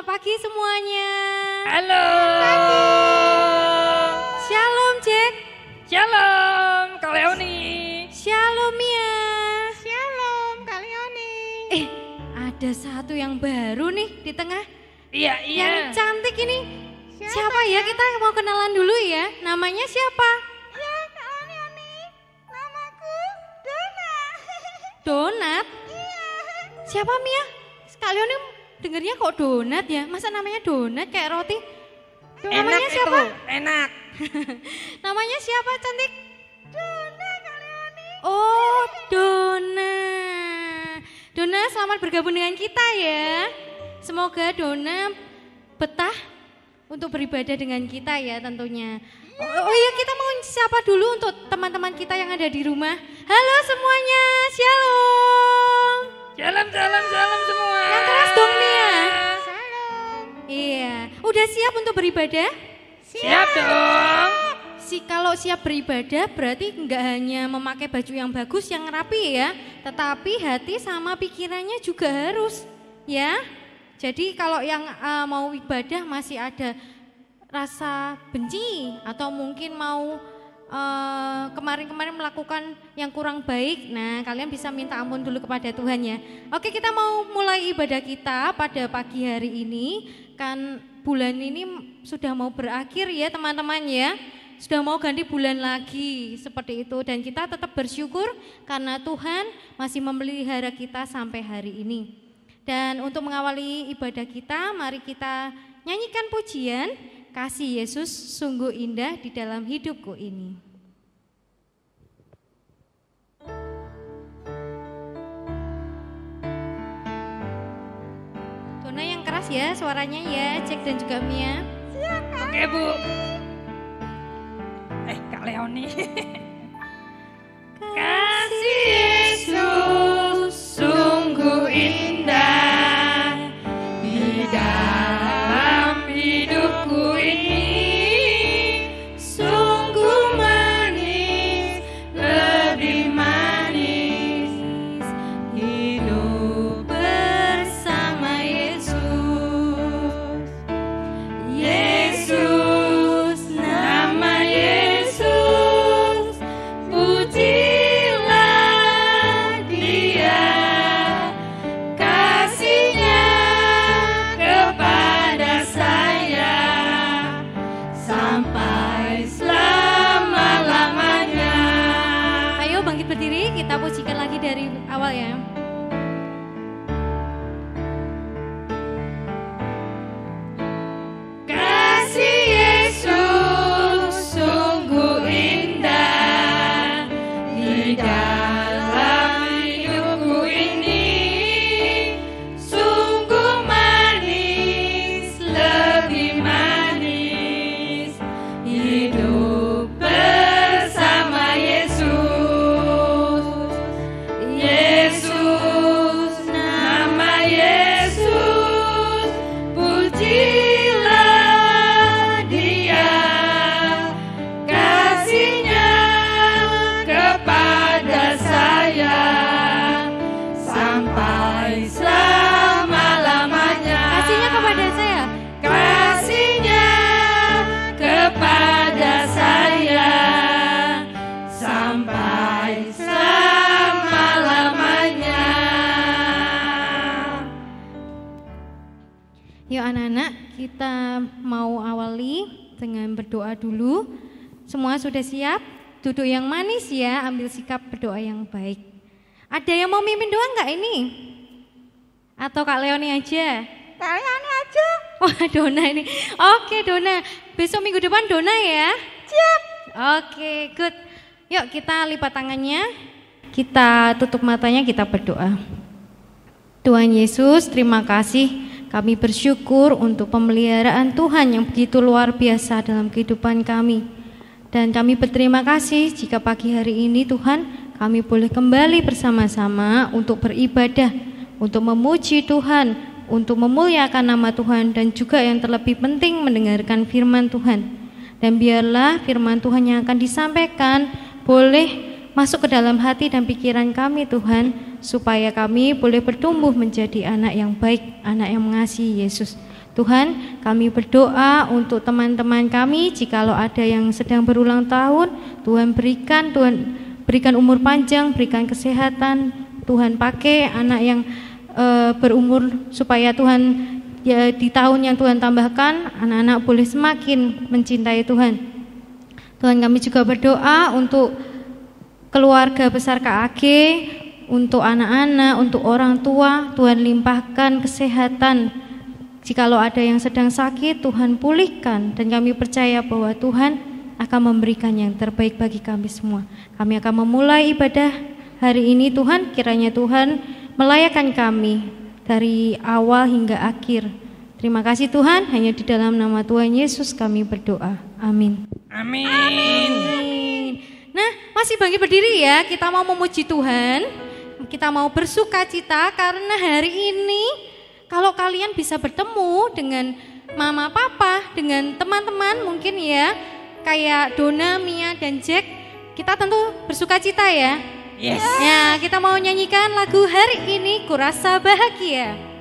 selamat pagi semuanya. Halo. Pagi. Shalom Jack. Shalom Kak Leoni. Shalom Mia. Shalom Kak Leoni. Ada satu yang baru nih di tengah. Iya. Yang cantik ini. Siapa ya? Kita mau kenalan dulu ya. Namanya siapa? Ya Kak Leoni. Namaku Donat. Donat? Iya. Siapa Mia? Kak Leoni dengernya kok donat ya? Masa namanya donat kayak roti? Namanya Enak siapa? itu, enak. Namanya siapa cantik? Dona Kak Leoni. Oh, Dona. Dona selamat bergabung dengan kita ya. Semoga Dona betah untuk beribadah dengan kita ya tentunya. Oh iya, kita mau siapa dulu untuk teman-teman kita yang ada di rumah. Halo semuanya, shalom. Shalom semua. Yang keras dong nih ya. Shalom. Iya, udah siap untuk beribadah? Siap dong. Kalau siap beribadah berarti enggak hanya memakai baju yang bagus, yang rapi ya, tetapi hati sama pikirannya juga harus ya. Jadi kalau yang mau ibadah masih ada rasa benci atau mungkin mau kemarin-kemarin melakukan yang kurang baik, nah kalian bisa minta ampun dulu kepada Tuhan ya. Oke, kita mau mulai ibadah kita pada pagi hari ini. Kan bulan ini sudah mau berakhir ya teman-teman ya. Sudah mau ganti bulan lagi seperti itu, dan kita tetap bersyukur karena Tuhan masih memelihara kita sampai hari ini. Dan untuk mengawali ibadah kita, mari kita nyanyikan pujian Kasih Yesus Sungguh Indah di Dalam Hidupku Ini. Dona yang keras ya suaranya ya, Cek dan juga Mia. Oke Bu. Kak Leoni. Kasih Yesus sungguh indah di dalam hidupku ini, sungguh manis, lebih manis hidup bersama Yesus. Yesus, nama Yesus, pujilah Dia, kasih-Nya kepada saya sampai selama-lamanya. Ayo bangkit berdiri, kita pujikan lagi dari awal ya. Kasih Yesus sungguh indah di dalam hidupku ini, sungguh manis, lebih manis hidup bersama Yesus. Yesus, nama Yesus, pujilah Dia, kasih-Nya kepada saya sampai selama-lamanya. Kasihnya kepada saya. Kasih-Nya kepada saya sampai selama-lamanya. Yuk anak-anak, kita mau awali dengan berdoa dulu. Semua sudah siap? Duduk yang manis ya, ambil sikap berdoa yang baik. Ada yang mau mimpin doa enggak ini? Atau Kak Leoni aja? Kak Leoni aja. Wah, Dona ini. Oke, Dona. Besok minggu depan Dona ya? Siap. Oke, good. Yuk kita lipat tangannya. Kita tutup matanya, kita berdoa. Tuhan Yesus, terima kasih. Kami bersyukur untuk pemeliharaan Tuhan yang begitu luar biasa dalam kehidupan kami. Dan kami berterima kasih jika pagi hari ini Tuhan kami boleh kembali bersama-sama untuk beribadah, untuk memuji Tuhan, untuk memuliakan nama Tuhan, dan juga yang terlebih penting mendengarkan firman Tuhan. Dan biarlah firman Tuhan yang akan disampaikan boleh masuk ke dalam hati dan pikiran kami Tuhan, supaya kami boleh bertumbuh menjadi anak yang baik, anak yang mengasihi Yesus. Tuhan, kami berdoa untuk teman-teman kami, jikalau ada yang sedang berulang tahun, Tuhan berikan umur panjang, berikan kesehatan, Tuhan pakai anak yang berumur supaya Tuhan ya di tahun yang Tuhan tambahkan, anak-anak boleh semakin mencintai Tuhan. Tuhan, kami juga berdoa untuk keluarga besar KAG, untuk anak-anak, untuk orang tua, Tuhan limpahkan kesehatan. Jikalau ada yang sedang sakit, Tuhan pulihkan, dan kami percaya bahwa Tuhan akan memberikan yang terbaik bagi kami semua. Kami akan memulai ibadah hari ini, Tuhan, kiranya Tuhan melayakan kami dari awal hingga akhir. Terima kasih Tuhan, hanya di dalam nama Tuhan Yesus kami berdoa. Amin. Amin. Amin. Nah, masih bangkit berdiri ya, kita mau memuji Tuhan, kita mau bersuka cita karena hari ini kalau kalian bisa bertemu dengan mama papa, dengan teman-teman mungkin ya, kayak Dona, Mia, dan Jack, kita tentu bersuka cita ya. Yes. Ya, kita mau nyanyikan lagu hari ini, Kurasa Bahagia.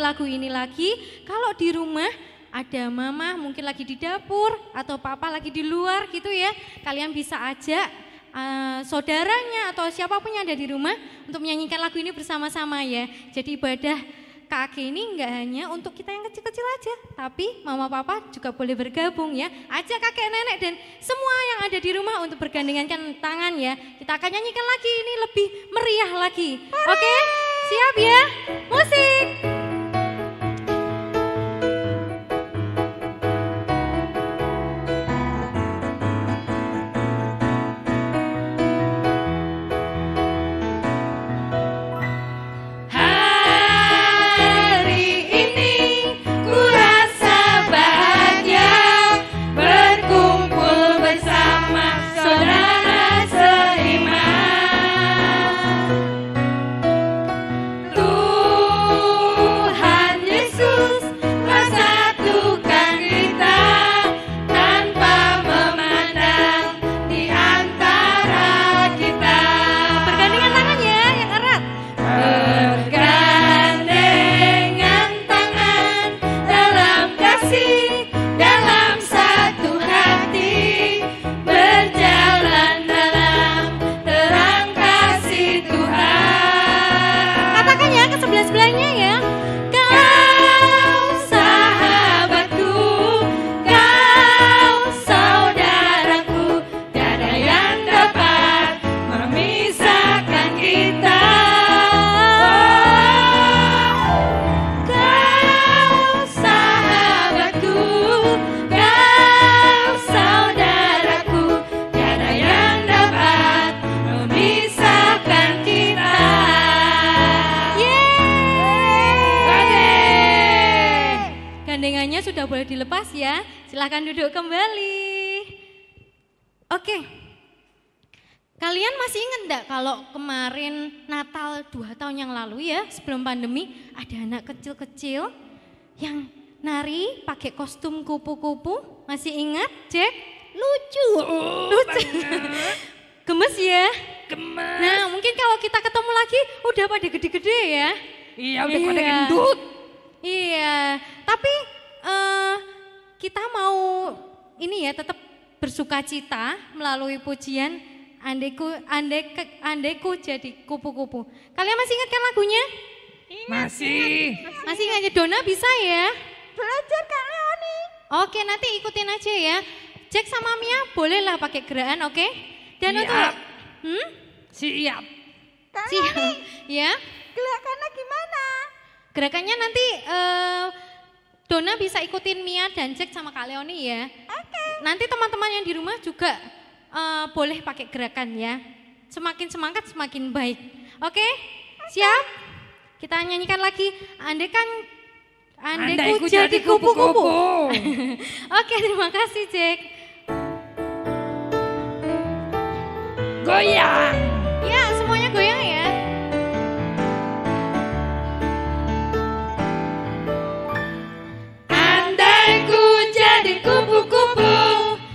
Lagu ini lagi, kalau di rumah ada mama mungkin lagi di dapur atau papa lagi di luar gitu ya, kalian bisa ajak saudaranya atau siapapun yang ada di rumah untuk menyanyikan lagu ini bersama-sama ya. Jadi ibadah KAG ini enggak hanya untuk kita yang kecil-kecil aja, tapi mama papa juga boleh bergabung ya. Ajak kakek nenek dan semua yang ada di rumah untuk bergandengan tangan ya. Kita akan nyanyikan lagi ini lebih meriah lagi. Oke? Siap ya? Musik. Sudah boleh dilepas ya, silahkan duduk kembali. Oke, Kalian masih ingat enggak kalau kemarin Natal 2 tahun yang lalu ya, sebelum pandemi, ada anak kecil-kecil yang nari pakai kostum kupu-kupu? Masih ingat, Jack? Lucu. Lucu. Gemes ya? Gemes. Nah, mungkin kalau kita ketemu lagi udah pada gede-gede ya. Iya, udah pada gendut. Iya, tapi kita mau ini ya tetap bersukacita melalui pujian andaiku jadi kupu-kupu. Kalian masih ingat kan lagunya? Masih. Masih ingat ya? Dona bisa ya? Belajar Kak Leoni. Oke, nanti ikutin aja ya. Jack sama Mia bolehlah pakai gerakan, oke? Dan Siap. untuk Siap. Kak siap Leoni, ya. gerakannya gimana? Gerakannya nanti Dona bisa ikutin Mia dan Jack sama Kak Leoni ya. Oke. Nanti teman-teman yang di rumah juga boleh pakai gerakan ya. Semakin semangat semakin baik. Oke? Siap? Kita nyanyikan lagi. Andaiku jadi kupu-kupu. Oke, terima kasih Jack. Goyang. Ya, semuanya goyang ya. Andai ku jadi kupu-kupu,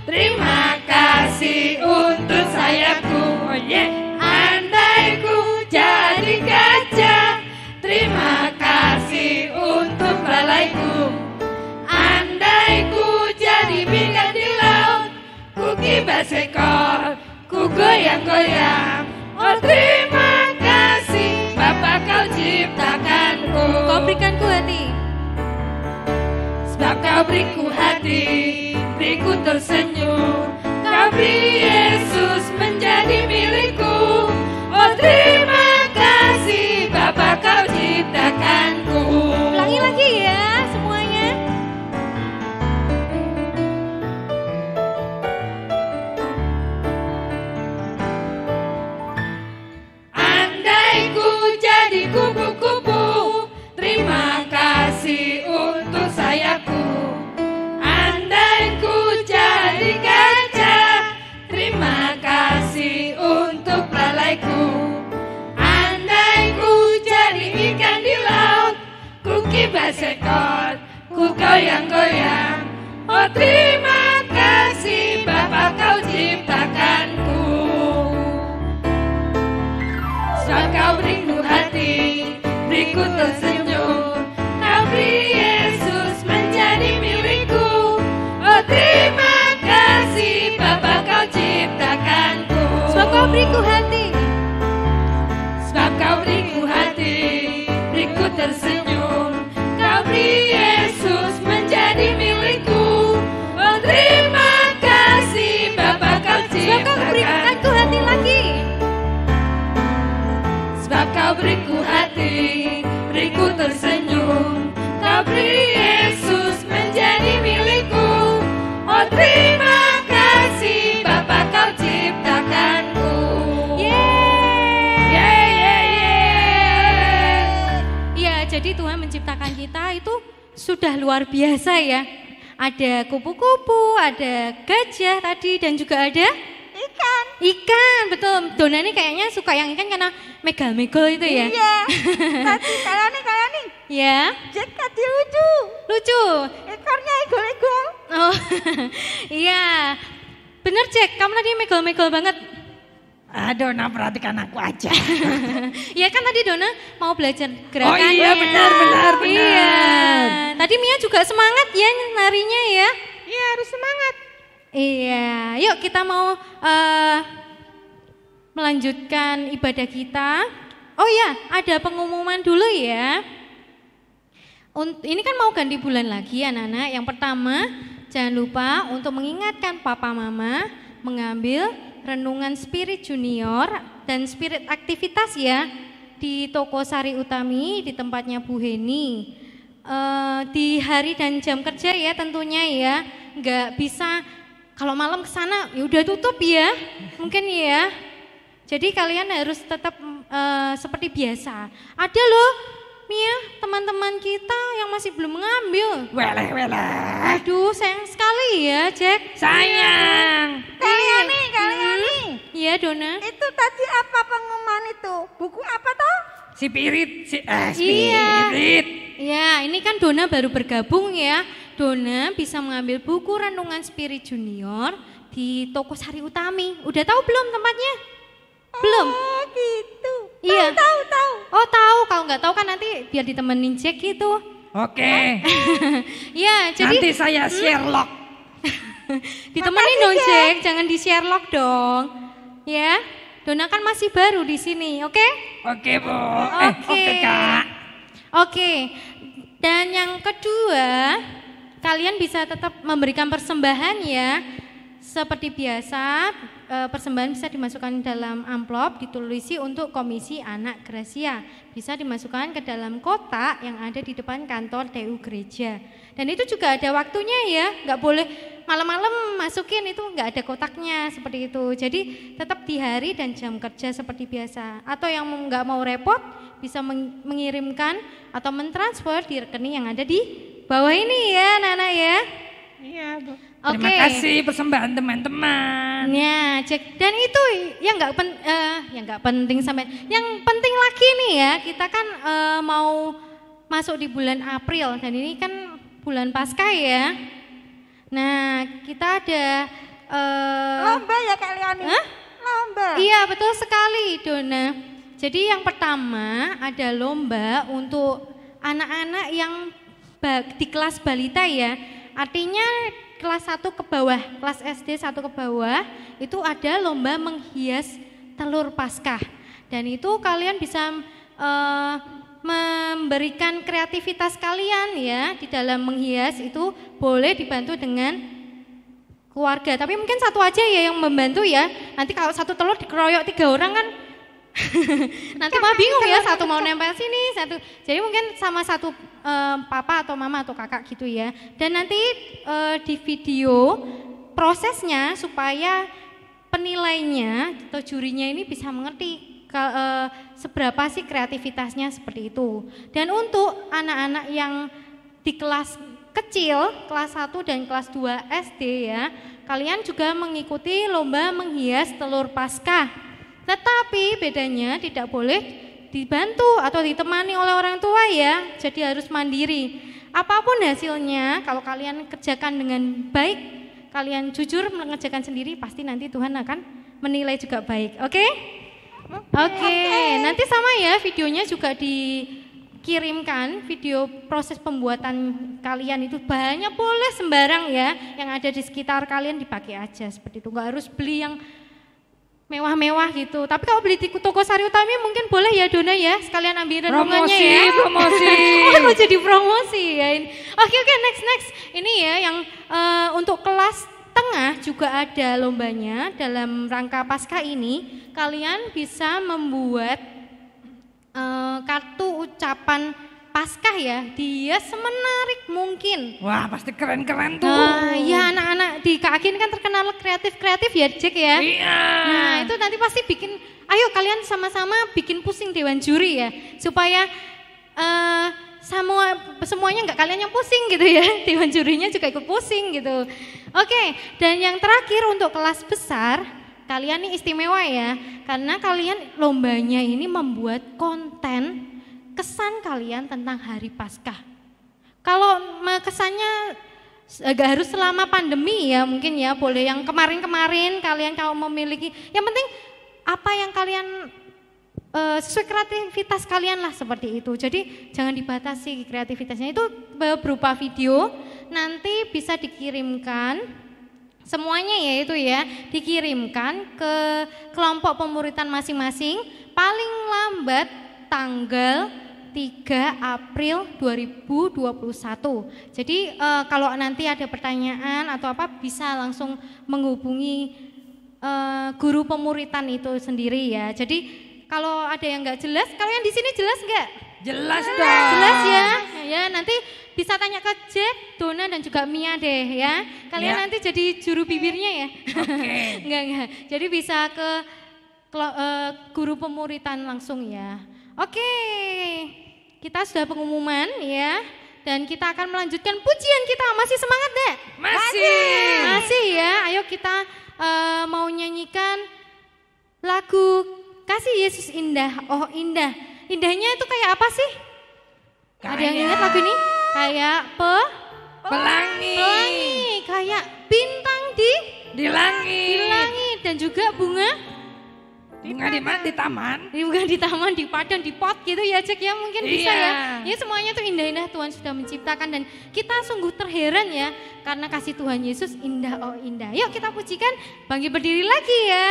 terima kasih untuk sayapku. Oh yeah. Andai ku jadi gajah, terima kasih untuk balaiku. Andai ku jadi bintang di laut, ku kibas ekor, ku goyang-goyang. Oh terima kasih Bapa kau ciptakanku. Kau berikanku hati. Sebab kau beriku hati, beriku tersenyum. Kau beri Yesus menjadi milikku. Oh terima kasih Bapa kau ciptakanku. Ulangi lagi ya semuanya. Andai ku jadi kupu-kupu, terima kasih untuk sayapku. Andai ku jadi gajah, terima kasih untuk belalaiku. Andai ku jadi ikan di laut, ku kibas ekor, ku goyang-goyang. Oh terima kasih Bapa kau ciptakanku. Sebab kau beriku hati, beriku tersenyum. Kau beri Yesus menjadi milikku. Oh terima kasih Bapa kau ciptakanku. Sebab kau beriku hati. Sebab kau beriku hati, beriku tersenyum. Kau beri Yesus menjadi milikku. Oh terima kasih Bapa kau Sebab kau berikanku hati lagi. Sebab kau beriku hati, beriku tersenyum. Kau beri Yesus menjadi milikku. Oh terima kasih Bapa kau ciptakanku. Yeay. Yeah, yeah, yeah. Ya, jadi Tuhan menciptakan kita itu sudah luar biasa ya. Ada kupu-kupu, ada gajah tadi dan juga ada Ikan. ikan. Betul, Dona ini kayaknya suka yang ikan karena megal-megal itu ya. Iya. Tadi Kak Leoni. Ya, Jack tadi lucu. lucu. Ekornya egol-egol. Oh, iya. Bener Jack, kamu tadi megal-megal banget. Aduh, nah perhatikan aku aja. Ya kan tadi Dona mau belajar gerakannya. Oh iya, benar. Iya. Tadi Mia juga semangat ya narinya ya. Iya harus semangat. Iya, yuk kita mau melanjutkan ibadah kita. Oh ya, ada pengumuman dulu ya. Ini kan mau ganti bulan lagi anak-anak. Yang pertama, jangan lupa untuk mengingatkan papa mama mengambil renungan spirit junior dan spirit aktivitas ya di Toko Sari Utami di tempatnya Bu Heni. Di hari dan jam kerja ya tentunya ya, nggak bisa kalau malam ke sana ya udah tutup ya, mungkin ya. Jadi kalian harus tetap seperti biasa. Ada loh, Mia, teman-teman kita yang masih belum mengambil. Weleh. Aduh, sayang sekali ya, Jack. Sayang. Kak Leoni. Utami. Iya, Dona. Itu tadi apa pengumuman itu? Buku apa toh? Spirit. Iya. Spirit. Ya, ini kan Dona baru bergabung ya. Dona bisa mengambil buku renungan Spirit Junior di toko Sari Utami. Udah tahu belum tempatnya? Belum? Oh gitu. Iya. Tahu. Oh tahu, kalau nggak tahu kan nanti biar ditemenin Jack gitu. Oke. Ya, jadi Nanti saya Sherlock. ditemenin dong Jack, jangan di Sherlock dong. Ya, Dona kan masih baru di sini, oke? Oke, Bu. Oke. Oke, Kak. Oke, dan yang kedua, kalian bisa tetap memberikan persembahan ya. Seperti biasa, persembahan bisa dimasukkan dalam amplop, ditulisi untuk Komisi Anak Gracia. Bisa dimasukkan ke dalam kotak yang ada di depan kantor TU Gereja. Dan itu juga ada waktunya ya, nggak boleh malam-malam masukin, itu nggak ada kotaknya seperti itu. Jadi tetap di hari dan jam kerja seperti biasa. Atau yang nggak mau repot, bisa mengirimkan atau mentransfer di rekening yang ada di bawah ini ya, Nana ya. Iya, Bu. Oke. Terima kasih persembahan teman-teman. Ya, Jack. Dan itu yang nggak penting sampai. Yang penting lagi nih ya, kita kan mau masuk di bulan April dan ini kan bulan Paskah ya. Nah, kita ada Lomba ya Kak Leoni? Hah? Lomba. Iya, betul sekali, Dona. Jadi yang pertama ada lomba untuk anak-anak yang di kelas balita ya. Artinya kelas 1 ke bawah, kelas SD 1 ke bawah itu ada lomba menghias telur Paskah. Dan itu kalian bisa memberikan kreativitas kalian ya di dalam menghias, itu boleh dibantu dengan keluarga. Tapi mungkin satu aja ya yang membantu ya. Nanti kalau satu telur dikeroyok 3 orang kan nanti malah bingung ya, satu mau nempel sini, satu. Jadi mungkin sama satu papa atau mama atau kakak gitu ya. Dan nanti di video prosesnya supaya penilainya atau jurinya ini bisa mengerti seberapa sih kreativitasnya seperti itu. Dan untuk anak-anak yang di kelas kecil, kelas 1 dan kelas 2 SD ya, kalian juga mengikuti lomba menghias telur Paskah. Tetapi bedanya tidak boleh dibantu atau ditemani oleh orang tua ya, jadi harus mandiri. Apapun hasilnya, kalau kalian kerjakan dengan baik, kalian jujur mengerjakan sendiri, pasti nanti Tuhan akan menilai juga baik. Oke? Oke. Nanti sama ya, videonya juga dikirimkan, video proses pembuatan kalian itu bahannya boleh sembarang ya, yang ada di sekitar kalian dipakai aja seperti itu, nggak harus beli yang mewah-mewah gitu. Tapi kalau beli di toko Sari Utami mungkin boleh ya Dona ya, sekalian ambil renungannya ya. Promosi. Oh, jadi promosi ya. Oke, next. Ini ya yang untuk kelas tengah juga ada lombanya dalam rangka Paskah ini. Kalian bisa membuat kartu ucapan Paskah ya, dia semenarik mungkin. Wah, pasti keren-keren tuh. Ya anak-anak di KAG ini kan terkenal kreatif ya Jack ya. Iya. Nah itu nanti pasti bikin, ayo kalian sama-sama bikin pusing dewan juri ya. Supaya semuanya nggak kalian yang pusing gitu ya. Dewan jurinya juga ikut pusing gitu. Oke, dan yang terakhir untuk kelas besar, kalian nih istimewa ya. Karena kalian lombanya ini membuat konten kesan kalian tentang hari Paskah. Kalau kesannya gak harus selama pandemi ya, mungkin ya boleh yang kemarin-kemarin kalian kalau memiliki. Yang penting apa yang kalian sesuai kreativitas kalian lah seperti itu. Jadi jangan dibatasi kreativitasnya, itu berupa video. Nanti bisa dikirimkan semuanya ya, itu ya dikirimkan ke kelompok pemuritan masing-masing paling lambat tanggal 3 April 2021. Jadi kalau nanti ada pertanyaan atau apa bisa langsung menghubungi guru pemuritan itu sendiri ya. Jadi kalau ada yang nggak jelas, kalian di sini jelas nggak? Jelas dong. Jelas ya. Ya nanti bisa tanya ke Jack, Dona dan juga Mia deh ya. Kalian Ya. nanti jadi juru bibirnya ya. Oke. Enggak. Jadi bisa ke guru pemuritan langsung ya. Oke, kita sudah pengumuman ya, dan kita akan melanjutkan pujian kita. Masih semangat deh? Masih. Masih ya, ayo kita mau nyanyikan lagu Kasih Yesus Indah, oh indah. Indahnya itu kayak apa sih? Ada yang ingat lagu ini? Kayak pelangi, kayak bintang di langit, dan juga bunga di mana? Di taman. Bukan di taman, di padang, di pot gitu ya Jack ya, mungkin bisa Iya. ya. Ya semuanya tuh indah-indah Tuhan sudah menciptakan dan kita sungguh terheran ya karena kasih Tuhan Yesus indah oh indah. Yuk kita pujikan, bangkit berdiri lagi ya.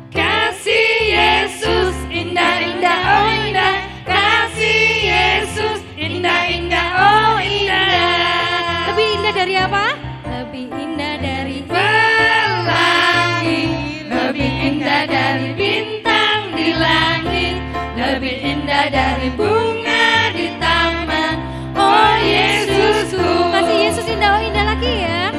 Kasih Yesus indah-indah oh indah. Kasih Yesus indah-indah oh indah. Lebih indah dari apa? Lebih indah dari Pelangi, lebih indah dari bintang di langit, lebih indah dari bunga di taman. Oh Yesusku. kasih Yesus indah oh indah lagi ya.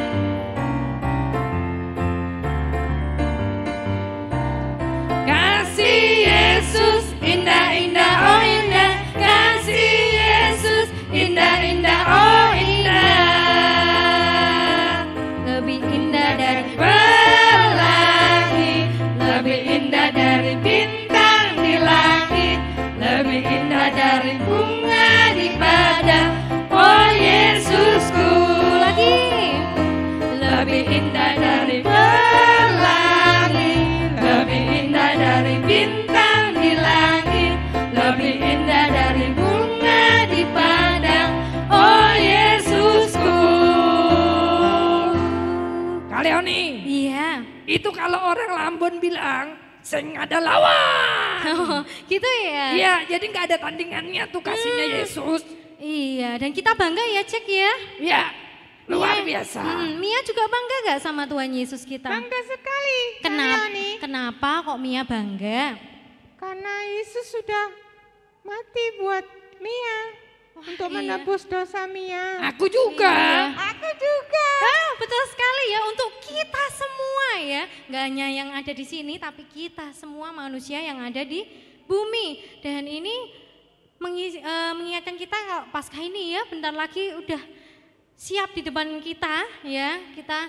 Kasih Yesus indah-indah oh indah. Kasih Yesus indah-indah oh indah. Lebih indah dari Pelangi, lebih indah dari bintang di langit, lebih indah dari bunga di padang. Oh Yesusku. lagi. Lebih indah dari pelangi, lebih indah dari bintang di langit, lebih indah dari bunga di padang. Oh Yesusku. Kalioni, Iya. itu kalau orang Lambon bilang, sing ada lawan. Oh, gitu ya. Iya, jadi nggak ada tandingannya tuh kasihnya Yesus. Iya, dan kita bangga ya Cek ya. Iya, luar Mia- biasa. Mia juga bangga gak sama Tuhan Yesus kita? Bangga sekali. Kenapa kok Mia bangga? Karena Yesus sudah mati buat Mia untuk iya. menebus dosa Mia. Aku juga. Iya. Aku juga. Betul sekali ya untuk kita semua ya. Gak hanya yang ada di sini tapi kita semua manusia yang ada di bumi. Dan ini mengingatkan kita kalau Paskah ini ya bentar lagi udah siap di depan kita ya. Kita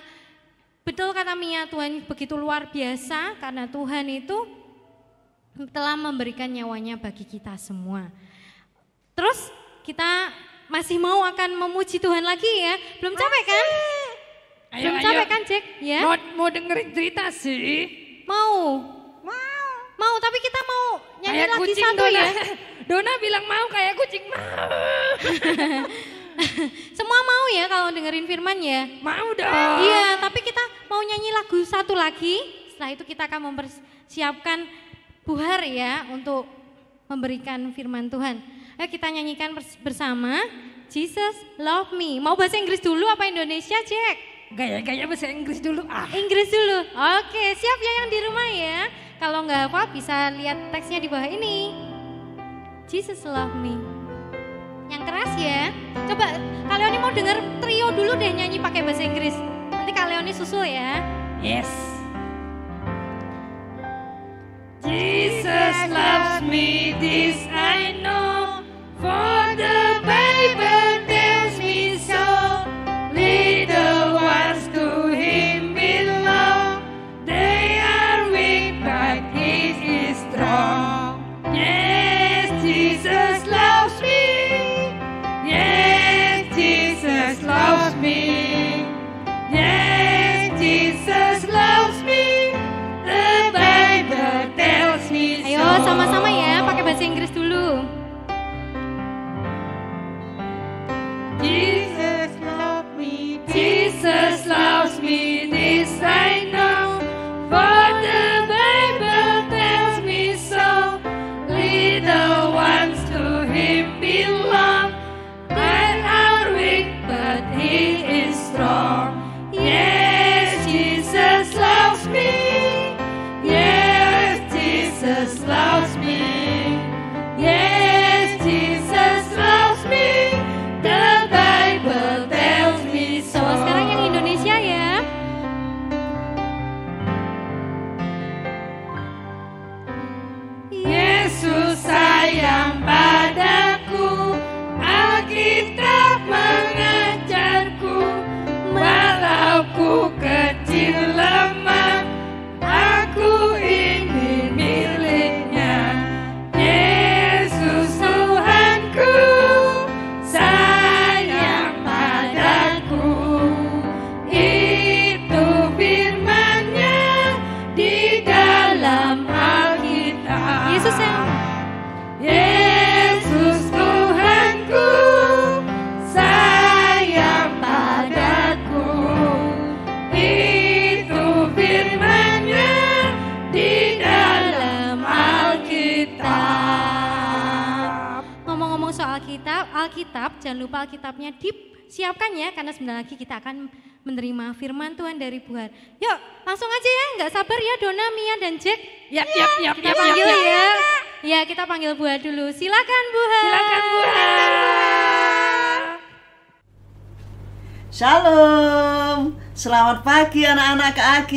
betul kata Mia, Tuhan begitu luar biasa karena Tuhan itu telah memberikan nyawanya bagi kita semua. Terus kita masih mau akan memuji Tuhan lagi ya. Belum capek kan? Belum capek kan Jack? Ya. Mau dengerin cerita sih. Mau. Tapi kita mau nyanyi Kayak lagi kucing satu Dona. ya. Dona bilang mau, kayak kucing mau. Semua mau ya kalau dengerin firman ya. Mau dong. Iya, tapi kita mau nyanyi lagu satu lagi. Setelah itu kita akan mempersiapkan buhar ya untuk memberikan firman Tuhan. Ayo kita nyanyikan bersama Jesus Love Me. Mau bahasa Inggris dulu apa Indonesia, Jack? Gaya-gaya bahasa Inggris dulu. Inggris dulu. Oke, siap ya yang di rumah ya. Kalau nggak apa bisa lihat teksnya di bawah ini. Jesus Love Me. Yang keras ya. Coba kalian mau denger trio dulu deh nyanyi pakai bahasa Inggris. Nanti kalian susul ya. Yes. Jesus loves me, this I know, for the Bible tells me so. Little ones to Him belong, they are weak but He is strong. Yes, Jesus loves me. Yes, Jesus loves me. Yes, Jesus loves me. The Bible tells me so. Ayo sama-sama ya pakai bahasa Inggris dulu. Jesus love me. Jesus loves me, this I know, for the Bible tells me so. Little ones to Him belong, but are weak, but He is strong. Yes, Jesus loves me. Yes, Jesus loves me. Yes, Jesus loves me. The Bible tells me so. Sekarang yang Indonesia ya. Yesus sayang mau soal Alkitab, jangan lupa Alkitabnya disiapkan ya, karena sebentar lagi kita akan menerima firman Tuhan dari Buhar. Yuk, langsung aja ya, nggak sabar ya Dona, Mia, dan Jack. Kita panggil ya. Ya, kita panggil Buhar dulu. Silakan Buhar. Silakan Buhar. Shalom, selamat pagi anak-anak AG.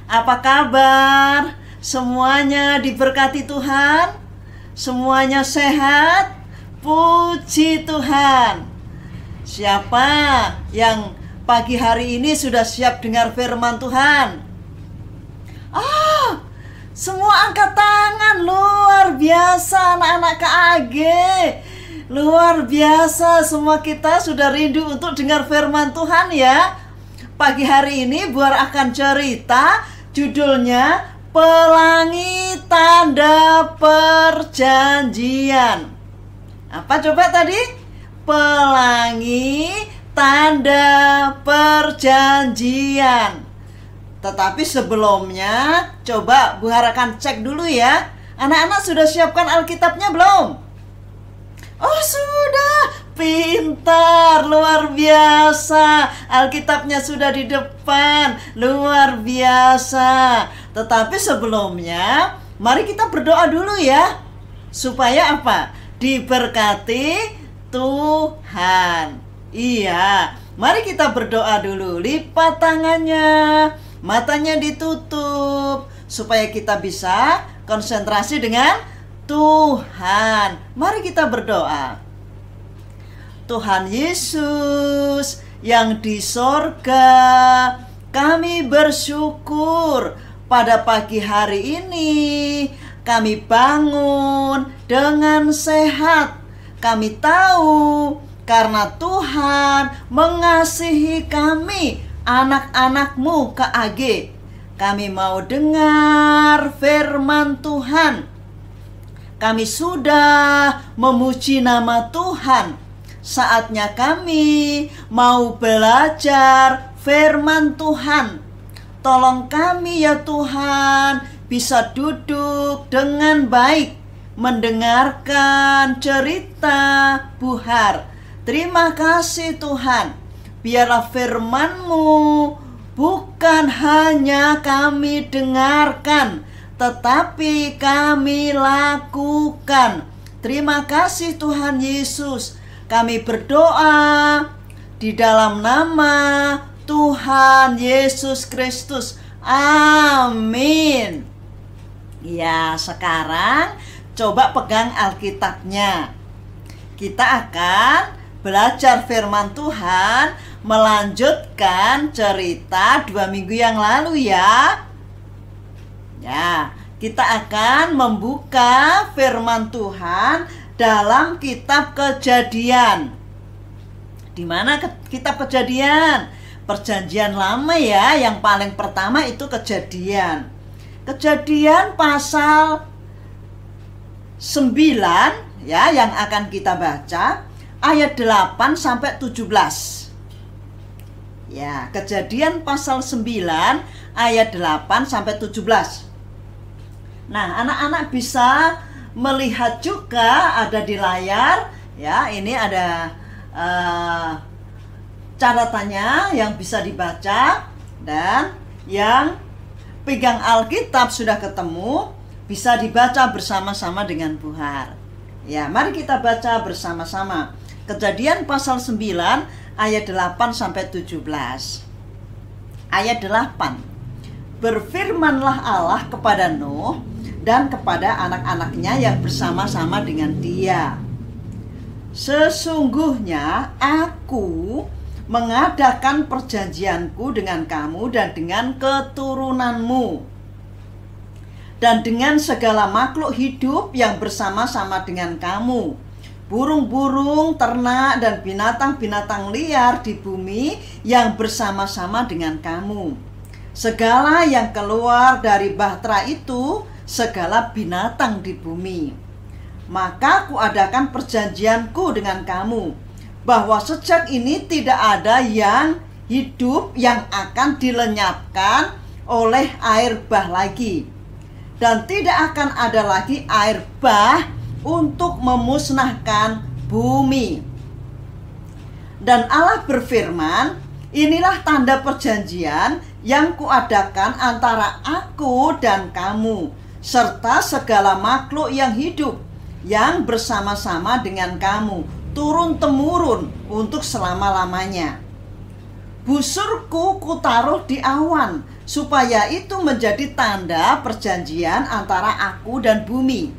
Apa kabar? Semuanya diberkati Tuhan? Semuanya sehat? Puji Tuhan. Siapa yang pagi hari ini sudah siap dengar firman Tuhan? Semua angkat tangan, luar biasa anak-anak KAG. Luar biasa, semua kita sudah rindu untuk dengar firman Tuhan ya. Pagi hari ini Buar akan cerita, judulnya Pelangi Tanda Perjanjian. Apa coba tadi? Pelangi Tanda Perjanjian. Tetapi sebelumnya, coba Buhar akan cek dulu ya. Anak-anak sudah siapkan Alkitabnya belum? Oh sudah, pintar, luar biasa. Alkitabnya sudah di depan, luar biasa. Tetapi sebelumnya, mari kita berdoa dulu ya. Supaya apa? Diberkati Tuhan. Iya, mari kita berdoa dulu. Lipat tangannya, matanya ditutup, supaya kita bisa konsentrasi dengan Tuhan. Mari kita berdoa. Tuhan Yesus yang di sorga, kami bersyukur pada pagi hari ini kami bangun dengan sehat. Kami tahu karena Tuhan mengasihi kami, anak-anak-Mu KAG. Kami mau dengar firman Tuhan. Kami sudah memuji nama Tuhan. Saatnya kami mau belajar firman Tuhan. Tolong kami ya Tuhan, bisa duduk dengan baik, mendengarkan cerita Buhar. Terima kasih Tuhan. Biarlah firman-Mu bukan hanya kami dengarkan, tetapi kami lakukan. Terima kasih Tuhan Yesus. Kami berdoa di dalam nama Tuhan Yesus Kristus. Amin. Ya, sekarang coba pegang Alkitabnya. Kita akan belajar firman Tuhan, melanjutkan cerita 2 minggu yang lalu ya. Ya, kita akan membuka firman Tuhan dalam kitab Kejadian. Di mana kitab Kejadian? Perjanjian Lama ya, yang paling pertama itu Kejadian. Kejadian pasal 9 ya, yang akan kita baca ayat 8 sampai 17. Ya, Kejadian pasal 9 ayat 8 sampai 17. Nah, anak-anak bisa melihat juga ada di layar ya. Ini ada catatannya yang bisa dibaca, dan yang pegang Alkitab sudah ketemu, bisa dibaca bersama-sama dengan Buhar. Ya, mari kita baca bersama-sama. Kejadian pasal 9 ayat 8 sampai 17. Ayat 8. Berfirmanlah Allah kepada Nuh dan kepada anak-anaknya yang bersama-sama dengan dia. Sesungguhnya aku mengadakan perjanjianku dengan kamu dan dengan keturunanmu, dan dengan segala makhluk hidup yang bersama-sama dengan kamu, burung-burung, ternak, dan binatang-binatang liar di bumi yang bersama-sama dengan kamu. Segala yang keluar dari bahtera itu, segala binatang di bumi. Maka kuadakan perjanjianku dengan kamu, bahwa sejak ini tidak ada yang hidup yang akan dilenyapkan oleh air bah lagi, dan tidak akan ada lagi air bah untuk memusnahkan bumi. Dan Allah berfirman, inilah tanda perjanjian yang kuadakan antara aku dan kamu, serta segala makhluk yang hidup, yang bersama-sama dengan kamu, turun-temurun untuk selama-lamanya. Busurku kutaruh di awan, supaya itu menjadi tanda perjanjian antara aku dan bumi.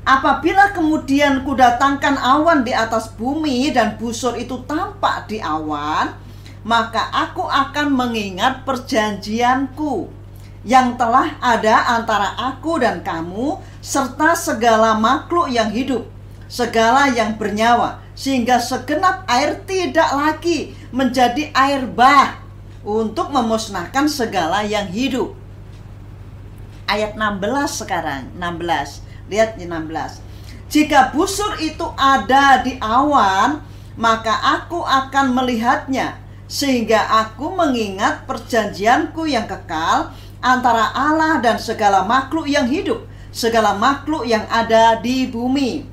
Apabila kemudian kudatangkan awan di atas bumi dan busur itu tampak di awan, maka aku akan mengingat perjanjianku yang telah ada antara aku dan kamu, serta segala makhluk yang hidup, segala yang bernyawa, sehingga segenap air tidak lagi menjadi air bah untuk memusnahkan segala yang hidup. Ayat 16 sekarang, 16. Lihat di 16. Jika busur itu ada di awan, maka aku akan melihatnya, sehingga aku mengingat perjanjianku yang kekal antara Allah dan segala makhluk yang hidup, segala makhluk yang ada di bumi.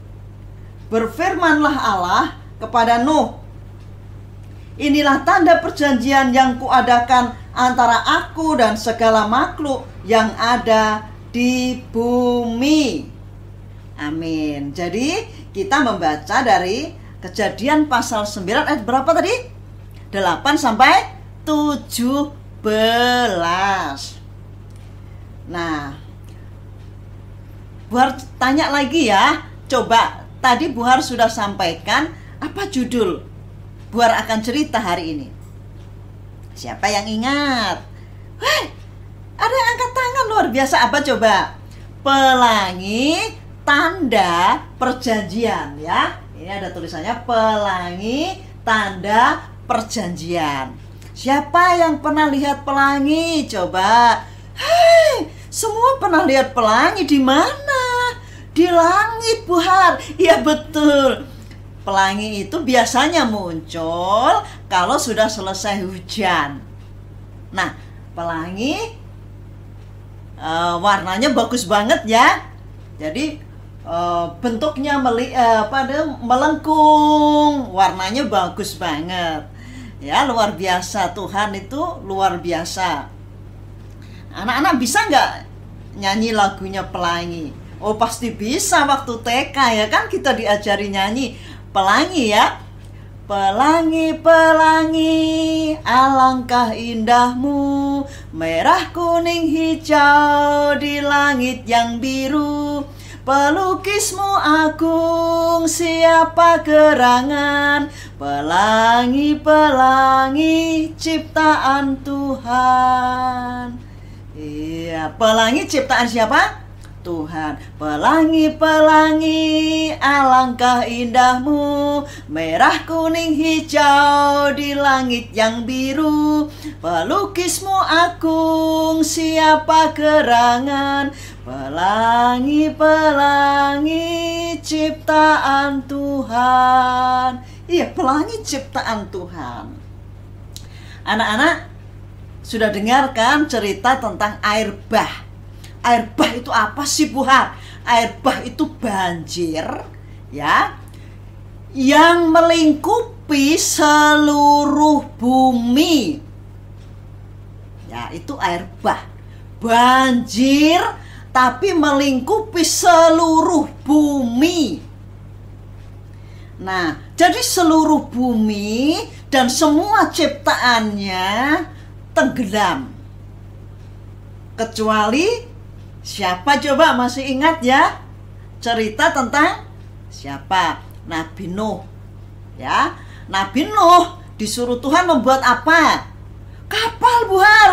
Berfirmanlah Allah kepada Nuh, inilah tanda perjanjian yang kuadakan antara aku dan segala makhluk yang ada di bumi. Amin. Jadi kita membaca dari Kejadian pasal 9 ayat berapa tadi? 8 sampai 17. Nah, Buhar tanya lagi ya. Coba, tadi Buhar sudah sampaikan apa judul Buhar akan cerita hari ini. Siapa yang ingat? Hei, ada yang angkat tangan luar biasa. Apa coba? Pelangi tanda perjanjian ya. Ini ada tulisannya pelangi tanda perjanjian. Siapa yang pernah lihat pelangi? Coba. Hei, semua pernah lihat pelangi di mana? Di langit, Buhar. Iya betul. Pelangi itu biasanya muncul kalau sudah selesai hujan. Nah, pelangi warnanya bagus banget ya. Jadi bentuknya melengkung, warnanya bagus banget. Ya, luar biasa. Tuhan itu luar biasa. Anak-anak bisa nggak nyanyi lagunya Pelangi? Oh, pasti bisa waktu TK ya kan, kita diajari nyanyi Pelangi ya. Pelangi, pelangi, alangkah indahmu, merah, kuning, hijau di langit yang biru. Pelukismu agung, siapa gerangan, pelangi, pelangi, ciptaan Tuhan. Iya, pelangi ciptaan siapa? Tuhan. Pelangi, pelangi, alangkah indahmu, merah, kuning, hijau di langit yang biru. Pelukismu agung, siapa gerangan, pelangi, pelangi, ciptaan Tuhan. Iya, pelangi ciptaan Tuhan. Anak-anak sudah dengarkan cerita tentang air bah. Air bah itu apa sih, Buhar? Air bah itu banjir ya, yang melingkupi seluruh bumi. Ya, itu air bah. Banjir tapi melingkupi seluruh bumi. Nah, jadi seluruh bumi dan semua ciptaannya tenggelam. Kecuali siapa coba, masih ingat ya? Cerita tentang siapa? Nabi Nuh. Ya, Nabi Nuh disuruh Tuhan membuat apa? Kapal, Buhar.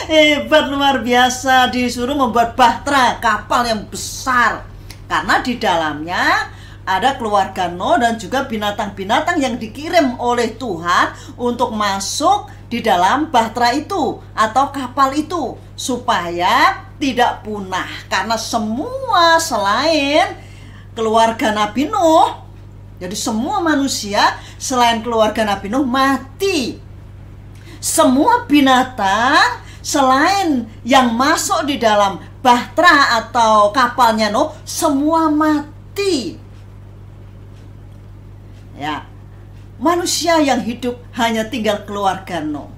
Hebat, luar biasa. Disuruh membuat bahtera, kapal yang besar. Karena di dalamnya ada keluarga Nuh dan juga binatang-binatang yang dikirim oleh Tuhan untuk masuk di dalam bahtera itu atau kapal itu, supaya tidak punah. Karena semua selain keluarga Nabi Nuh, jadi semua manusia selain keluarga Nabi Nuh mati. Semua binatang, selain yang masuk di dalam bahtera atau kapalnya Nuh, semua mati. Ya, manusia yang hidup hanya tinggal keluarga Nuh.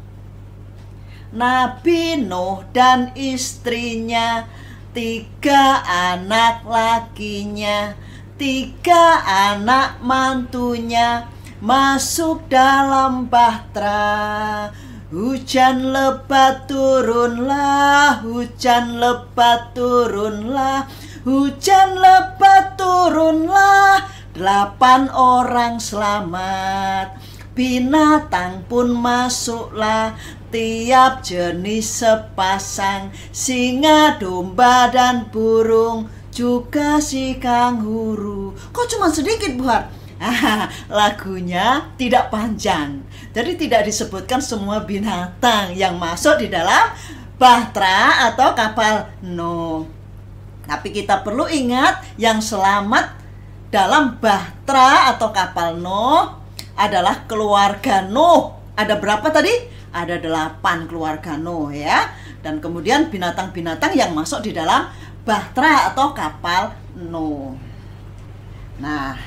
Nabi Nuh dan istrinya, 3 anak lakinya, 3 anak mantunya masuk dalam bahtera. Hujan lebat turunlah, hujan lebat turunlah, hujan lebat turunlah. 8 orang selamat, binatang pun masuklah, tiap jenis sepasang, singa, domba, dan burung, juga si kanguru. Kok cuma sedikit, Bu Har? Lagunya tidak panjang, jadi tidak disebutkan semua binatang yang masuk di dalam bahtera atau kapal Nuh. Tapi kita perlu ingat yang selamat dalam bahtera atau kapal Nuh adalah keluarga Nuh. Ada berapa tadi? Ada 8 keluarga Nuh ya. Dan kemudian binatang-binatang yang masuk di dalam bahtera atau kapal Nuh. Nah,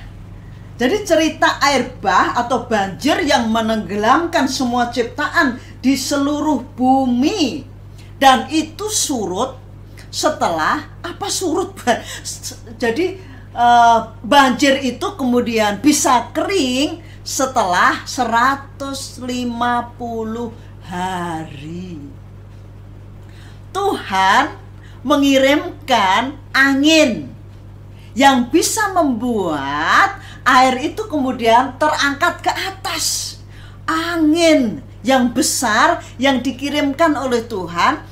jadi cerita air bah atau banjir yang menenggelamkan semua ciptaan di seluruh bumi. Dan itu surut setelah, apa surut? Jadi banjir itu kemudian bisa kering setelah 150 hari. Tuhan mengirimkan angin yang bisa membuat air itu kemudian terangkat ke atas. Angin yang besar yang dikirimkan oleh Tuhan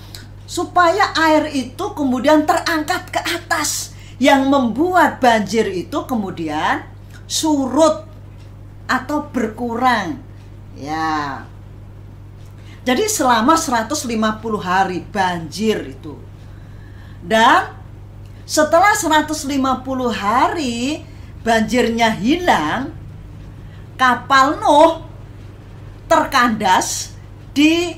supaya air itu kemudian terangkat ke atas, yang membuat banjir itu kemudian surut atau berkurang. Ya. Jadi selama 150 hari banjir itu. Dan setelah 150 hari banjirnya hilang, kapal Nuh terkandas di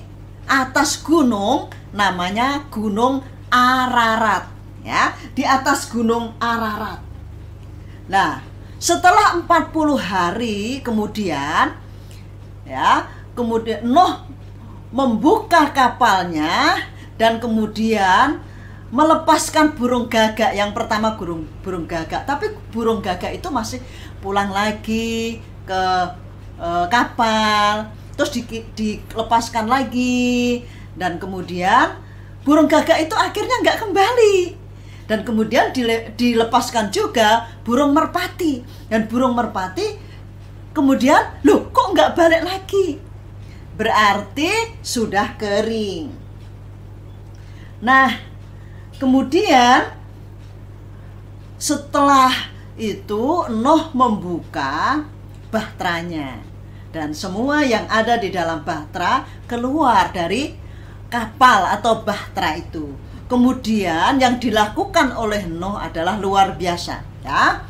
atas gunung namanya Gunung Ararat, ya, di atas Gunung Ararat. Nah, setelah 40 hari kemudian, ya, kemudian Nuh membuka kapalnya dan kemudian melepaskan burung gagak. Yang pertama burung gagak, tapi burung gagak itu masih pulang lagi ke kapal, terus dilepaskan lagi, dan kemudian burung gagak itu akhirnya nggak kembali, dan kemudian dilepaskan juga burung merpati, dan burung merpati kemudian loh kok nggak balik lagi, berarti sudah kering. Nah, kemudian setelah itu Nuh membuka bahteranya, dan semua yang ada di dalam bahtera keluar dari kapal atau bahtera itu. Kemudian yang dilakukan oleh Nuh adalah luar biasa, ya.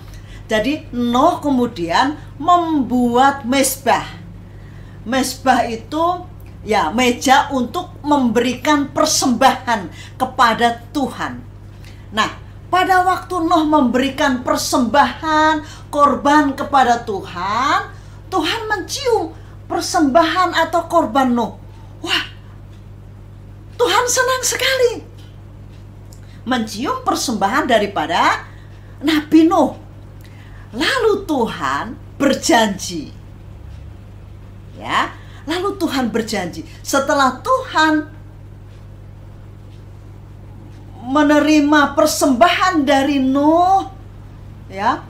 Jadi Nuh kemudian membuat mezbah. Mezbah itu ya meja untuk memberikan persembahan kepada Tuhan. Nah, pada waktu Nuh memberikan persembahan korban kepada Tuhan, Tuhan mencium persembahan atau korban Nuh. Wah, Tuhan senang sekali mencium persembahan daripada Nabi Nuh. Lalu Tuhan berjanji, ya. Lalu Tuhan berjanji, setelah Tuhan menerima persembahan dari Nuh, ya,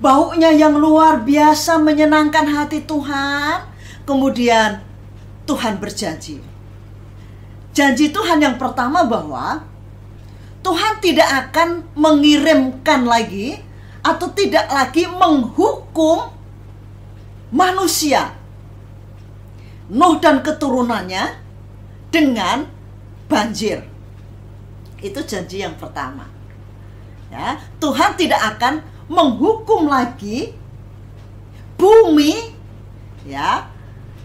baunya yang luar biasa menyenangkan hati Tuhan. Kemudian Tuhan berjanji. Janji Tuhan yang pertama bahwa Tuhan tidak akan mengirimkan lagi atau tidak lagi menghukum manusia, Nuh dan keturunannya, dengan banjir. Itu janji yang pertama. Ya, Tuhan tidak akan menghukum lagi bumi, ya,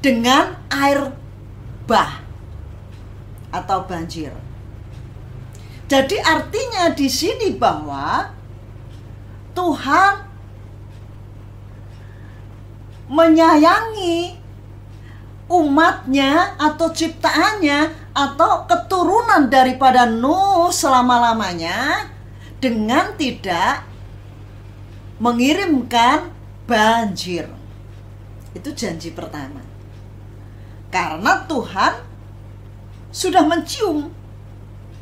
dengan air bah. atau banjir. Jadi artinya di sini bahwa Tuhan menyayangi umatnya atau ciptaannya atau keturunan daripada Nuh selama-lamanya dengan tidak mengirimkan banjir. Itu janji pertama. Karena Tuhan sudah mencium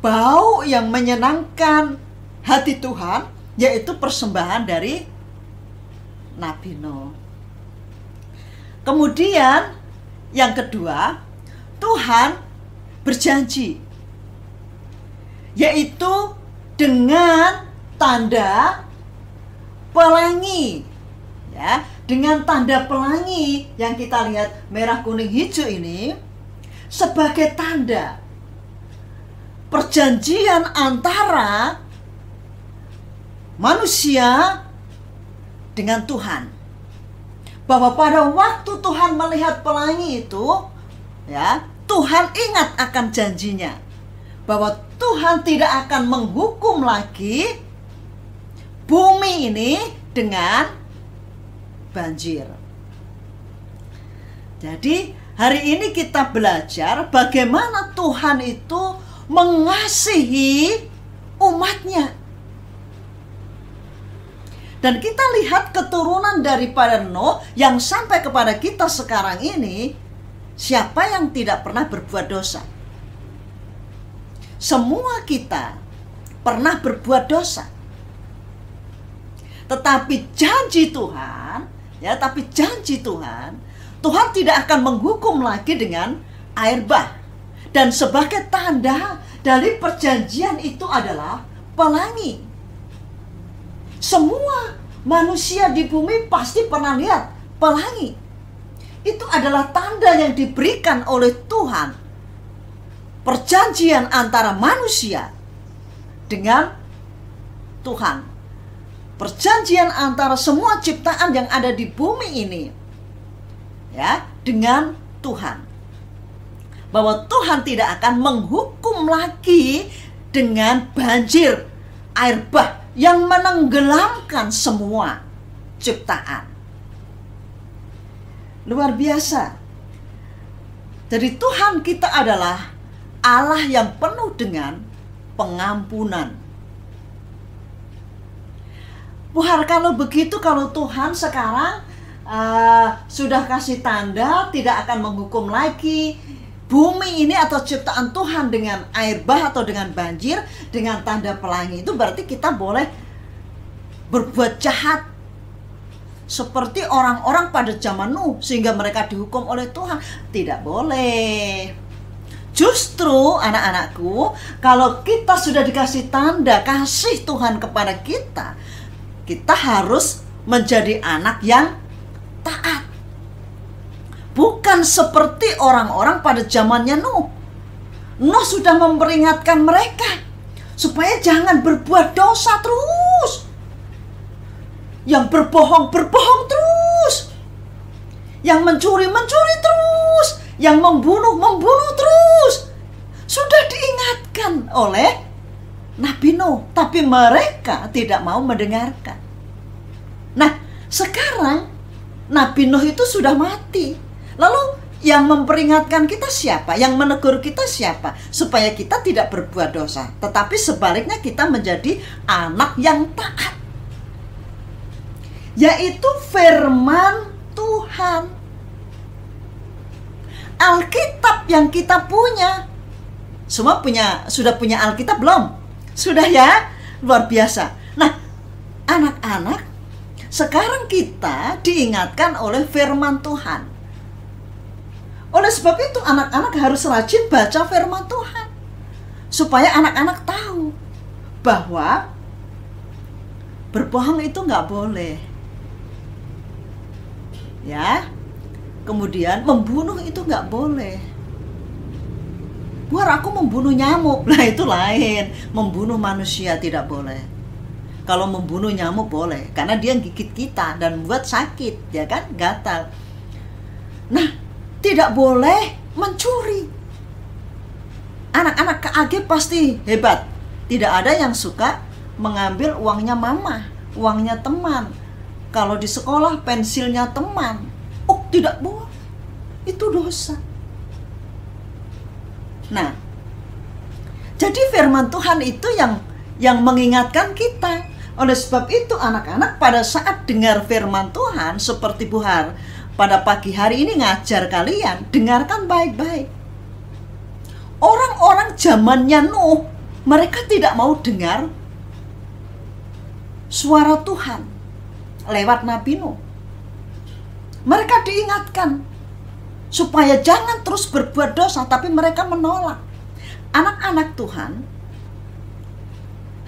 bau yang menyenangkan hati Tuhan, yaitu persembahan dari Nabi Nuh. Kemudian yang kedua, Tuhan berjanji, yaitu dengan tanda pelangi, ya, dengan tanda pelangi yang kita lihat merah, kuning, hijau ini sebagai tanda perjanjian antara manusia dengan Tuhan. Bahwa pada waktu Tuhan melihat pelangi itu, ya, Tuhan ingat akan janjinya bahwa Tuhan tidak akan menghukum lagi bumi ini dengan banjir. Jadi hari ini kita belajar bagaimana Tuhan itu mengasihi umatnya. Dan kita lihat keturunan daripada Nuh yang sampai kepada kita sekarang ini, siapa yang tidak pernah berbuat dosa? Semua kita pernah berbuat dosa. Tetapi janji Tuhan, ya, Tuhan tidak akan menghukum lagi dengan air bah. Dan sebagai tanda dari perjanjian itu adalah pelangi. Semua manusia di bumi pasti pernah lihat pelangi. Itu adalah tanda yang diberikan oleh Tuhan. Perjanjian antara manusia dengan Tuhan. Perjanjian antara semua ciptaan yang ada di bumi ini, ya, dengan Tuhan. Bahwa Tuhan tidak akan menghukum lagi dengan banjir air bah yang menenggelamkan semua ciptaan. Luar biasa. Jadi Tuhan kita adalah Allah yang penuh dengan pengampunan. Wah, kalau begitu, kalau Tuhan sekarang sudah kasih tanda tidak akan menghukum lagi bumi ini atau ciptaan Tuhan dengan air bah atau dengan banjir, dengan tanda pelangi, itu berarti kita boleh berbuat jahat seperti orang-orang pada zaman Nuh sehingga mereka dihukum oleh Tuhan. Tidak boleh. Justru anak-anakku, kalau kita sudah dikasih tanda kasih Tuhan kepada kita, kita harus menjadi anak yang taat. Bukan seperti orang-orang pada zamannya Nuh. Nuh sudah memperingatkan mereka supaya jangan berbuat dosa terus. Yang berbohong terus. Yang mencuri terus. Yang membunuh terus. Sudah diingatkan oleh Nabi Nuh, tapi mereka tidak mau mendengarkan. Nah, sekarang Nabi Nuh itu sudah mati. Lalu yang memperingatkan kita siapa? Yang menegur kita siapa? Supaya kita tidak berbuat dosa. Tetapi sebaliknya kita menjadi anak yang taat, yaitu firman Tuhan. Alkitab yang kita punya. Semua sudah punya Alkitab belum? Sudah ya? Luar biasa. Nah, anak-anak, sekarang kita diingatkan oleh firman Tuhan. Oleh sebab itu anak-anak harus rajin baca firman Tuhan, supaya anak-anak tahu bahwa berbohong itu nggak boleh, ya. Kemudian membunuh itu nggak boleh. Wah, aku membunuh nyamuk, nah itu lain. Membunuh manusia tidak boleh. Kalau membunuh nyamuk boleh, karena dia gigit kita dan buat sakit, ya kan, gatal. Nah, tidak boleh mencuri. Anak-anak KAG pasti hebat. Tidak ada yang suka mengambil uangnya mama, uangnya teman. Kalau di sekolah pensilnya teman. Oh, tidak boleh. Itu dosa. Nah, jadi firman Tuhan itu yang mengingatkan kita. Oleh sebab itu anak-anak pada saat dengar firman Tuhan seperti Bu Har pada pagi hari ini ngajar kalian, dengarkan baik-baik. Orang-orang zamannya Nuh, mereka tidak mau dengar suara Tuhan lewat Nabi Nuh. Mereka diingatkan supaya jangan terus berbuat dosa, tapi mereka menolak. Anak-anak Tuhan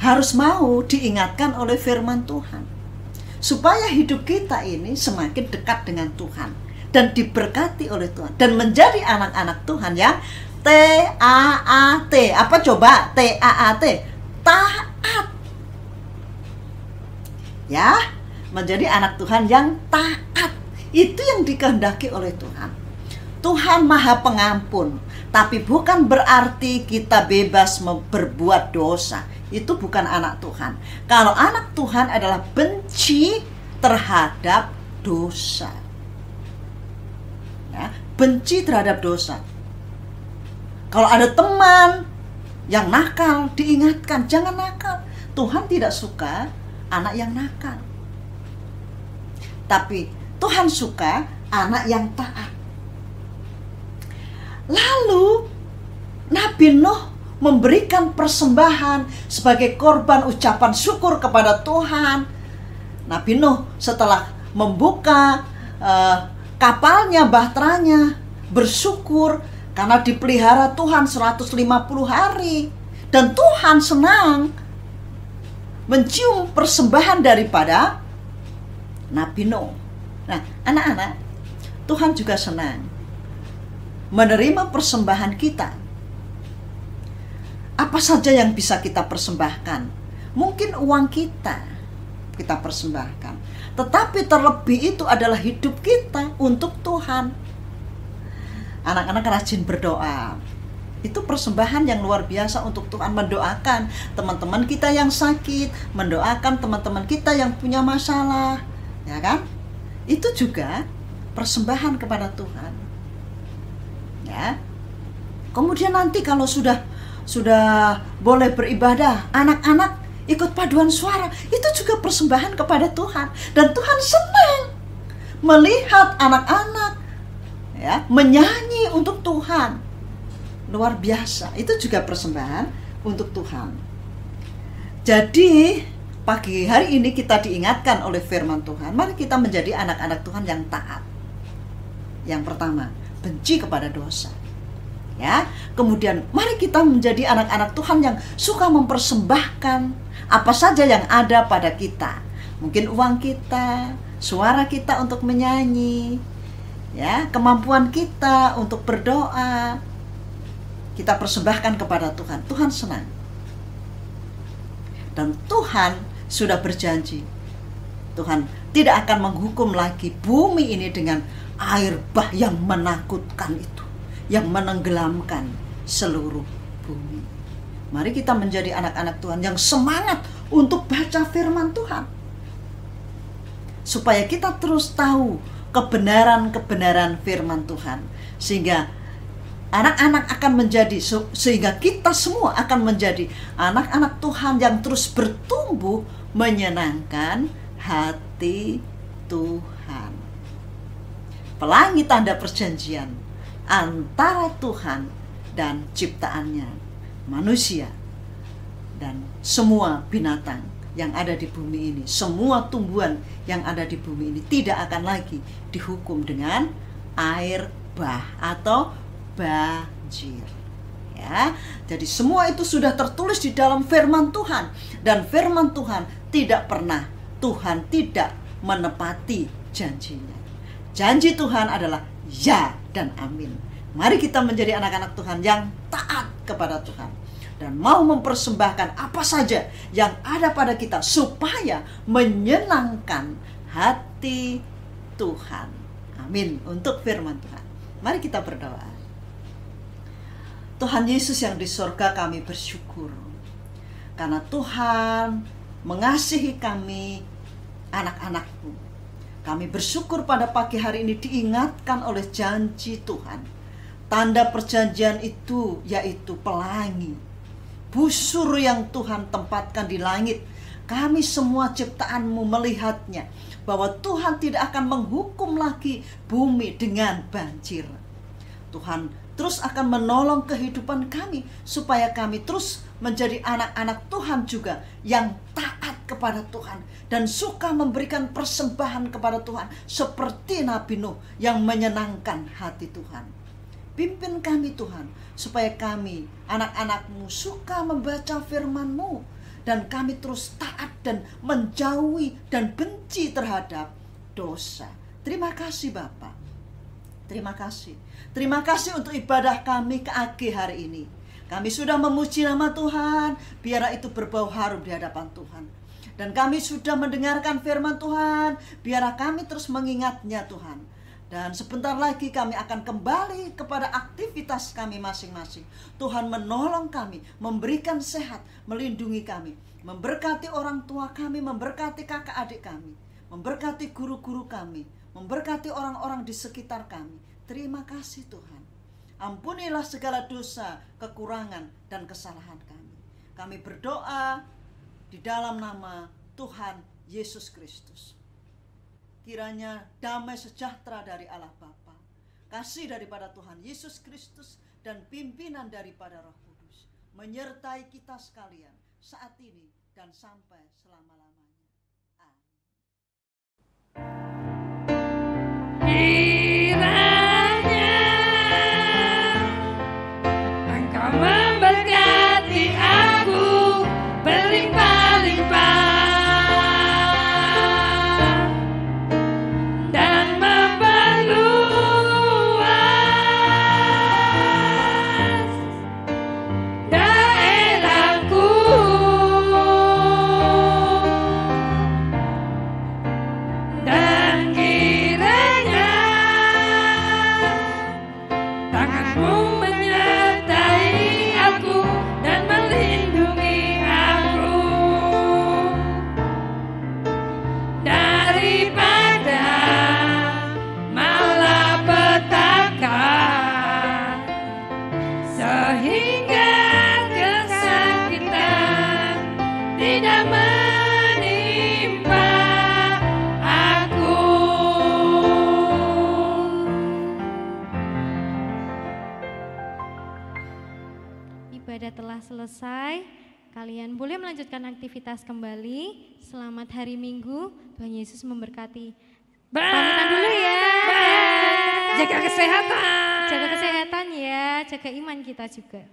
harus mau diingatkan oleh firman Tuhan, supaya hidup kita ini semakin dekat dengan Tuhan dan diberkati oleh Tuhan dan menjadi anak-anak Tuhan yang T-A-A-T. Apa coba? T-A-A-T. Taat. Ya, menjadi anak Tuhan yang taat. Itu yang dikehendaki oleh Tuhan. Tuhan Maha Pengampun, tapi bukan berarti kita bebas berbuat dosa. Itu bukan anak Tuhan. Kalau anak Tuhan adalah benci terhadap dosa. Ya, benci terhadap dosa. Kalau ada teman yang nakal, diingatkan, jangan nakal. Tuhan tidak suka anak yang nakal. Tapi Tuhan suka anak yang taat. Lalu Nabi Nuh memberikan persembahan sebagai korban ucapan syukur kepada Tuhan. Nabi Nuh setelah membuka kapalnya, bahteranya, bersyukur karena dipelihara Tuhan 150 hari. Dan Tuhan senang mencium persembahan daripada Nabi Nuh. Nah, anak-anak, Tuhan juga senang menerima persembahan kita. Apa saja yang bisa kita persembahkan? Mungkin uang kita persembahkan. Tetapi terlebih itu adalah hidup kita untuk Tuhan. Anak-anak rajin berdoa. Itu persembahan yang luar biasa untuk Tuhan. Mendoakan teman-teman kita yang sakit, mendoakan teman-teman kita yang punya masalah, ya kan? Itu juga persembahan kepada Tuhan. Ya. Kemudian nanti kalau sudah boleh beribadah, anak-anak ikut paduan suara, itu juga persembahan kepada Tuhan. Dan Tuhan senang melihat anak-anak ya menyanyi untuk Tuhan. Luar biasa. Itu juga persembahan untuk Tuhan. Jadi pagi hari ini kita diingatkan oleh firman Tuhan, mari kita menjadi anak-anak Tuhan yang taat. Yang pertama, benci kepada dosa. Ya, kemudian mari kita menjadi anak-anak Tuhan yang suka mempersembahkan apa saja yang ada pada kita. Mungkin uang kita, suara kita untuk menyanyi, ya, kemampuan kita untuk berdoa, kita persembahkan kepada Tuhan. Tuhan senang. Dan Tuhan sudah berjanji, Tuhan tidak akan menghukum lagi bumi ini dengan air bah yang menakutkan itu, yang menenggelamkan seluruh bumi. Mari kita menjadi anak-anak Tuhan yang semangat untuk baca firman Tuhan, supaya kita terus tahu kebenaran-kebenaran firman Tuhan, sehingga anak-anak akan menjadi, sehingga kita semua akan menjadi anak-anak Tuhan yang terus bertumbuh menyenangkan hati Tuhan. Pelangi tanda perjanjian antara Tuhan dan ciptaannya, manusia dan semua binatang yang ada di bumi ini, semua tumbuhan yang ada di bumi ini tidak akan lagi dihukum dengan air bah atau banjir. Ya, jadi semua itu sudah tertulis di dalam firman Tuhan, dan firman Tuhan tidak pernah, Tuhan tidak menepati janjinya. Janji Tuhan adalah ya dan amin. Mari kita menjadi anak-anak Tuhan yang taat kepada Tuhan dan mau mempersembahkan apa saja yang ada pada kita supaya menyenangkan hati Tuhan. Amin. Untuk firman Tuhan, mari kita berdoa. Tuhan Yesus yang di sorga, kami bersyukur karena Tuhan mengasihi kami, anak-anak-Mu. Kami bersyukur pada pagi hari ini diingatkan oleh janji Tuhan. Tanda perjanjian itu yaitu pelangi, busur yang Tuhan tempatkan di langit. Kami semua ciptaan-Mu melihatnya, bahwa Tuhan tidak akan menghukum lagi bumi dengan banjir. Tuhan terus akan menolong kehidupan kami, supaya kami terus menjadi anak-anak Tuhan juga, yang taat kepada Tuhan, dan suka memberikan persembahan kepada Tuhan, seperti Nabi Nuh yang menyenangkan hati Tuhan. Pimpin kami Tuhan, supaya kami anak-anak-Mu suka membaca firman-Mu, dan kami terus taat dan menjauhi dan benci terhadap dosa. Terima kasih Bapa. Terima kasih. Terima kasih untuk ibadah kami KAG hari ini. Kami sudah memuji nama Tuhan, biarlah itu berbau harum di hadapan Tuhan. Dan kami sudah mendengarkan firman Tuhan, biarlah kami terus mengingatnya Tuhan. Dan sebentar lagi kami akan kembali kepada aktivitas kami masing-masing. Tuhan menolong kami, memberikan sehat, melindungi kami, memberkati orang tua kami, memberkati kakak adik kami, memberkati guru-guru kami, memberkati orang-orang di sekitar kami. Terima kasih Tuhan. Ampunilah segala dosa, kekurangan, dan kesalahan kami. Kami berdoa di dalam nama Tuhan Yesus Kristus. Kiranya damai sejahtera dari Allah Bapa, kasih daripada Tuhan Yesus Kristus, dan pimpinan daripada Roh Kudus menyertai kita sekalian saat ini dan sampai selama-lamanya. Kiranya Engkau memberkati aku berlimpah-limpah, selesai, kalian boleh melanjutkan aktivitas kembali. Selamat hari Minggu, Tuhan Yesus memberkati. Pamitan dulu ya. Jaga kesehatan. Jaga kesehatan ya, jaga iman kita juga.